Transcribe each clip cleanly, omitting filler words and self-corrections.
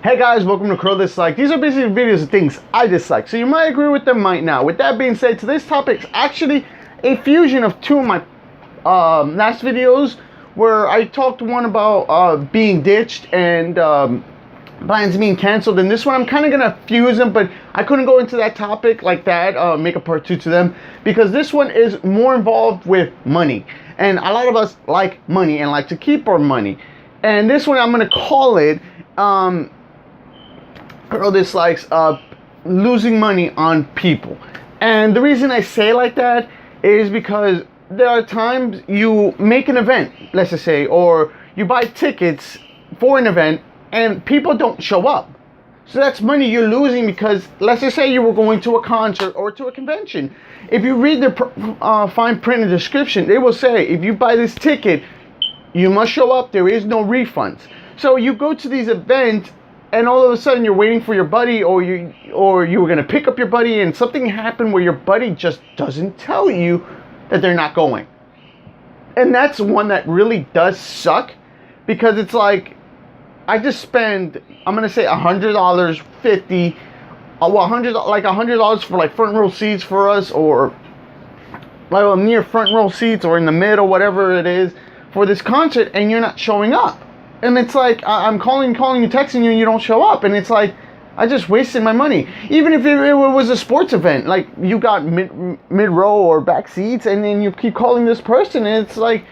Hey guys, welcome to Crow Dislike. These are basically videos of things I dislike, so you might agree with them, might not. With that being said, today's topic is actually a fusion of two of my last videos, where I talked one about being ditched and plans being canceled, and this one I'm kind of gonna fuse them, but I couldn't go into that topic like that, make a part 2 to them, because this one is more involved with money, and a lot of us like money and like to keep our money. And this one I'm gonna call it Crow Dislikes losing money on people. And the reason I say like that is because there are times you make an event, let's just say, or you buy tickets for an event and people don't show up. So that's money you're losing, because let's just say you were going to a concert or to a convention. If you read the fine print and description, they will say if you buy this ticket, you must show up. There is no refunds. So you go to these events, and all of a sudden you're waiting for your buddy, or you were gonna pick up your buddy, and something happened where your buddy just doesn't tell you that they're not going. And that's one that really does suck, because it's like, I just spend, I'm gonna say $100, $50, $100 for like front row seats for us, or like near front row seats, or in the middle, whatever it is, for this concert, and you're not showing up. And it's like, I'm calling you, texting you, and you don't show up. And it's like, I just wasted my money. Even if it was a sports event, like you got mid row or back seats, and then you keep calling this person, and it's like,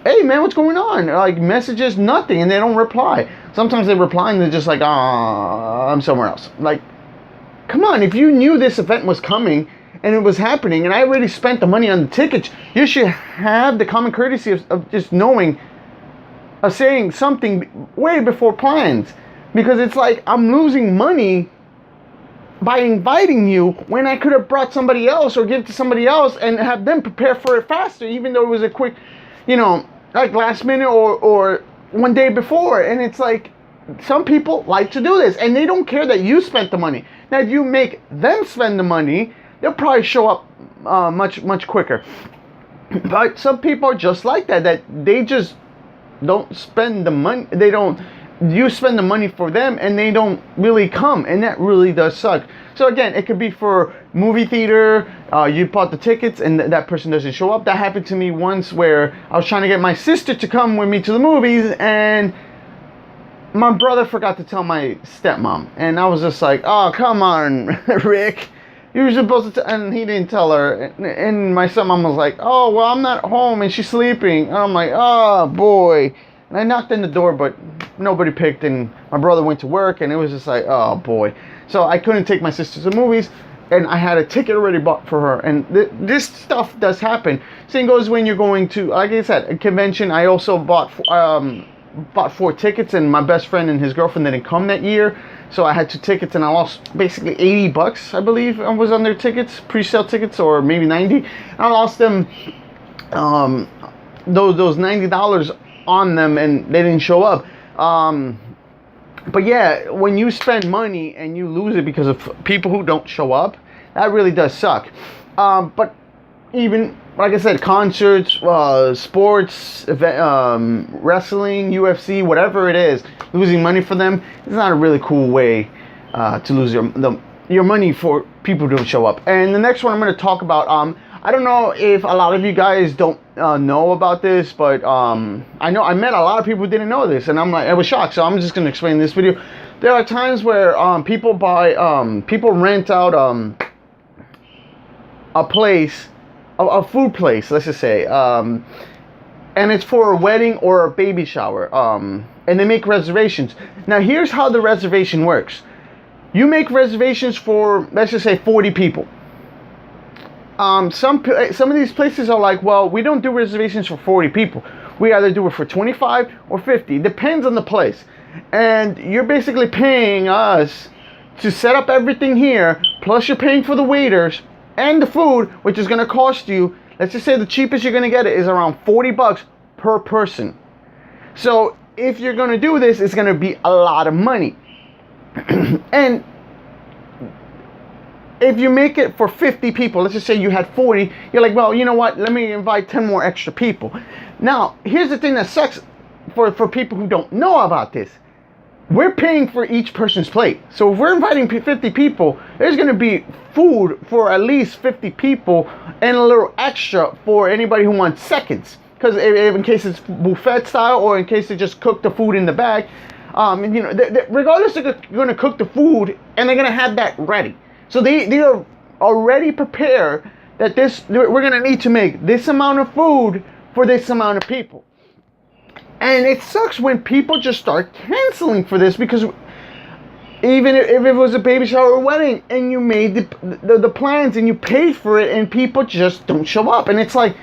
hey man, what's going on? Like, messages, nothing, and they don't reply. Sometimes they reply and they're just like, I'm somewhere else. Like, come on, if you knew this event was coming and it was happening, and I already spent the money on the tickets, you should have the common courtesy of just knowing, of saying something way before plans. Because it's like, I'm losing money by inviting you when I could have brought somebody else or give it to somebody else and have them prepare for it faster, even though it was a quick, like last minute or one day before. And it's like, some people like to do this, and they don't care that you spent the money. Now, if you make them spend the money, they'll probably show up much quicker. But some people are just like that they just don't spend the money. You spend the money for them, and they don't really come, and that really does suck. So again, it could be for movie theater. You bought the tickets and that person doesn't show up. That happened to me once, where I was trying to get my sister to come with me to the movies, and my brother forgot to tell my stepmom, and I was just like, oh, come on, Rick, you were supposed to and he didn't tell her. And my stepmom was like, oh, well, I'm not home and she's sleeping. And I'm like, oh boy. And I knocked on the door, but nobody picked, and my brother went to work, and it was just like, oh boy. So I couldn't take my sister to the movies, and I had a ticket already bought for her. And this stuff does happen. Same goes when you're going to, like I said, a convention. I also bought 4 tickets, and my best friend and his girlfriend didn't come that year, so I had 2 tickets, and I lost basically $80, I believe, I was on their tickets, pre-sale tickets, or maybe 90. I lost them, those $90 on them, and they didn't show up. But yeah, when you spend money and you lose it because of people who don't show up, that really does suck. But even, like I said, concerts, sports, wrestling, UFC, whatever it is, losing money for them is not a really cool way to lose your money for people who don't show up. And the next one I'm going to talk about, I don't know if a lot of you guys don't know about this, but I know I met a lot of people who didn't know this, and I was shocked. So I'm just going to explain in this video. There are times where people rent out a place, a food place, let's just say, and it's for a wedding or a baby shower, and they make reservations. Now, here's how the reservation works. You make reservations for, let's just say, 40 people. Some of these places are like, well, we don't do reservations for 40 people. We either do it for 25 or 50. Depends on the place. And you're basically paying us to set up everything here, plus you're paying for the waiters and the food, which is going to cost you, let's just say the cheapest you're going to get it is around $40 per person. So if you're going to do this, it's going to be a lot of money. And if you make it for 50 people, let's just say you had 40, you're like, well, you know what, let me invite 10 more extra people. Now, here's the thing that sucks for people who don't know about this. we're paying for each person's plate. So if we're inviting 50 people, there's going to be food for at least 50 people and a little extra for anybody who wants seconds. Because in case it's buffet style or in case they just cook the food in the bag, regardless, they're going to cook the food and they're going to have that ready. So they are already prepared that we're going to need to make this amount of food for this amount of people. And it sucks when people just start canceling for this, because even if it was a baby shower or wedding and you made the plans and you paid for it and people just don't show up, and it's like,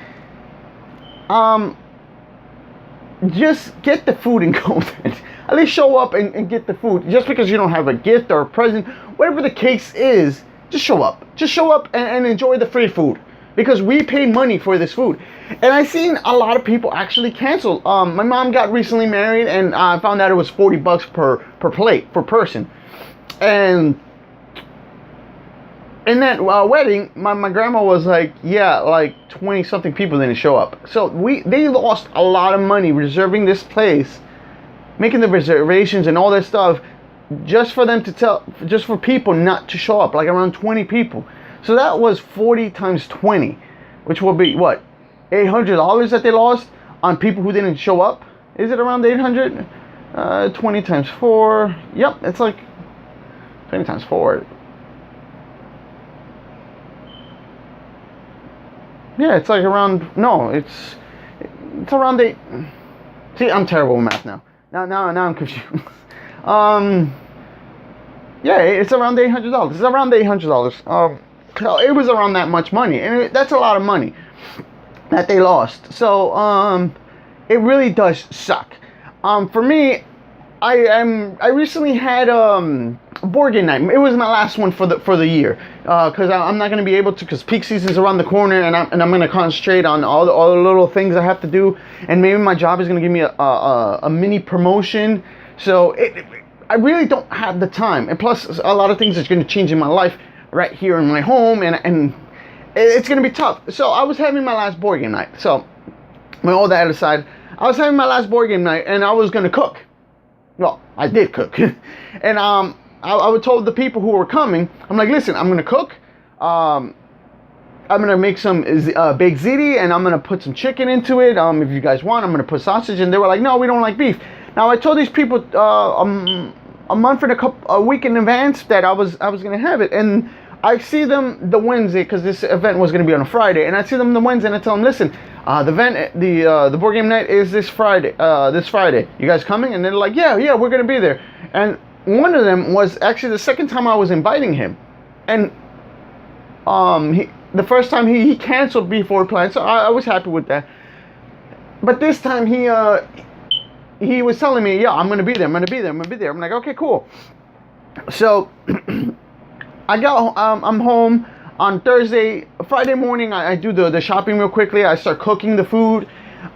just get the food and go then. At least show up and get the food. Just because you don't have a gift or a present, whatever the case is, just show up. Just show up and enjoy the free food, because we pay money for this food. And I've seen a lot of people actually cancel. My mom got recently married, and I found out it was $40 per plate per person. And in that wedding, my grandma was like, yeah, like 20 something people didn't show up. So they lost a lot of money reserving this place, making the reservations and all that stuff, just for people not to show up, like around 20 people. So that was 40 times 20, which will be what, $800 that they lost on people who didn't show up. Is it around 800? 20 times 4. Yep, it's like 20 times 4. Yeah, it's like around, no, it's around 8. See, I'm terrible with math now. Now I'm confused. Yeah, it's around $800. It's around $800. So it was around that much money, and that's a lot of money that they lost. So it really does suck. For me, I recently had a board game night. It was my last one for the year, because I'm not going to be able to, because peak season's around the corner, and I'm going to concentrate on all the little things I have to do, and maybe my job is going to give me a mini promotion. So I really don't have the time, and plus a lot of things are going to change in my life right here in my home, and it's going to be tough. So I was having my last board game night. So with all that aside, I was having my last board game night, and I was going to cook. Well, I did cook. And I told the people who were coming, I'm like, listen, I'm going to cook. I'm going to make some baked ziti, and I'm going to put some chicken into it. If you guys want, I'm going to put sausage. And they were like, no, we don't like beef. Now, I told these people a month and a week in advance that I was going to have it. And I see them the Wednesday, because this event was going to be on a Friday. And I see them the Wednesday, and I tell them, listen, the board game night is this Friday. You guys coming? And they're like, yeah, we're going to be there. And one of them was actually the second time I was inviting him. And the first time he canceled before planned, so I was happy with that. But this time he was telling me, yeah, I'm going to be there. I'm like, okay, cool. So I'm home on Thursday. Friday morning, I do the shopping real quickly. I start cooking the food.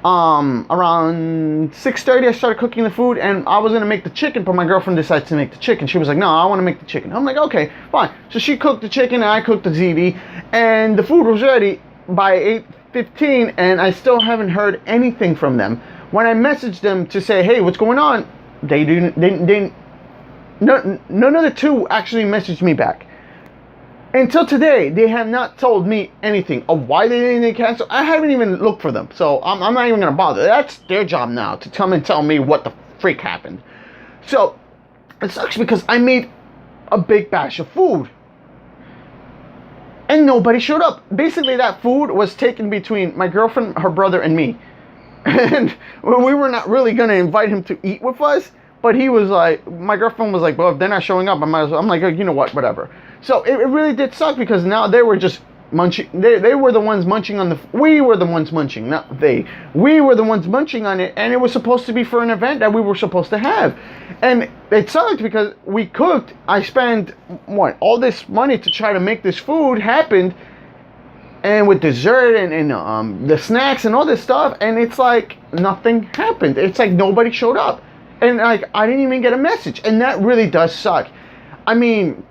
Around 6:30, I started cooking the food, and I was gonna make the chicken, but my girlfriend decided to make the chicken. She was like, no, I want to make the chicken. I'm like, okay, fine. So she cooked the chicken, and I cooked the ziti, and the food was ready by 8:15, and I still haven't heard anything from them. When I messaged them to say, hey, what's going on, none of the two actually messaged me back. Until today, they have not told me anything of why they didn't cancel. I haven't even looked for them, so I'm not even going to bother. That's their job now, to come and tell me what the freak happened. So, it sucks because I made a big batch of food, and nobody showed up. Basically, that food was taken between my girlfriend, her brother, and me. And we were not really going to invite him to eat with us, but he was like, my girlfriend was like, well, if they're not showing up, I might as well. I'm like, you know what, whatever. So it really did suck, because now they were just munching. They were the ones munching on we were the ones munching, not they. We were the ones munching on it, and it was supposed to be for an event that we were supposed to have. And it sucked because we cooked. I spent, all this money to try to make this food happen, and with dessert and the snacks and all this stuff, and it's like nothing happened. It's like nobody showed up. And like I didn't even get a message, and that really does suck. I mean,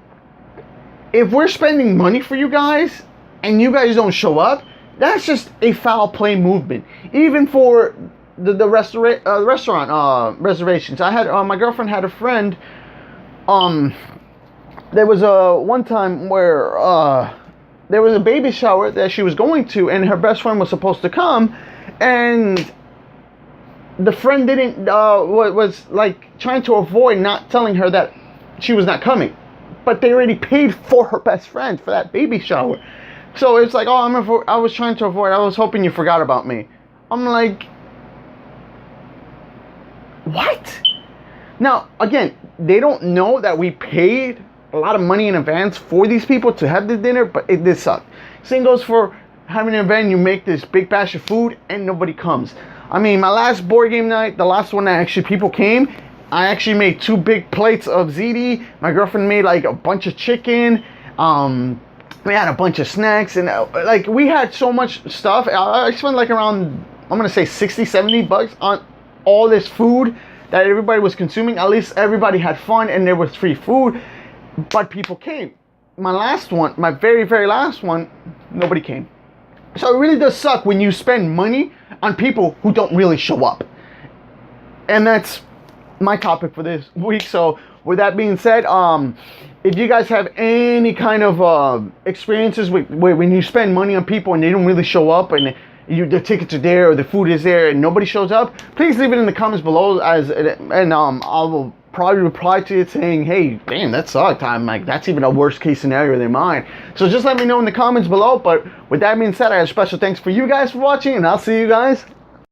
if we're spending money for you guys and you guys don't show up, that's just a foul play movement. Even for restaurant reservations. I had my girlfriend had a friend. There was a one time where there was a baby shower that she was going to, and her best friend was supposed to come, and the friend didn't was like trying to avoid not telling her that she was not coming, but they already paid for her best friend for that baby shower. So it's like, oh, I was trying to avoid. I was hoping you forgot about me. I'm like, what? Now again, they don't know that we paid a lot of money in advance for these people to have the dinner, but it did suck. Same goes for having an event. You make this big batch of food and nobody comes. I mean, my last board game night, the last one that actually people came, I actually made 2 big plates of ziti. My girlfriend made like a bunch of chicken. We had a bunch of snacks, and like we had so much stuff. I spent like around, I'm gonna say $60-70 on all this food that everybody was consuming. At least everybody had fun and there was free food, but people came. My last one, my very, very last one, nobody came. So it really does suck when you spend money on people who don't really show up. And that's my topic for this week. So with that being said, if you guys have any kind of experiences with when you spend money on people and they don't really show up, and the tickets are there or the food is there and nobody shows up, please leave it in the comments below, and I will probably reply to it saying, hey, damn, that sucked. I'm like, that's even a worse case scenario than mine. So just let me know in the comments below. But with that being said, I have special thanks for you guys for watching, and I'll see you guys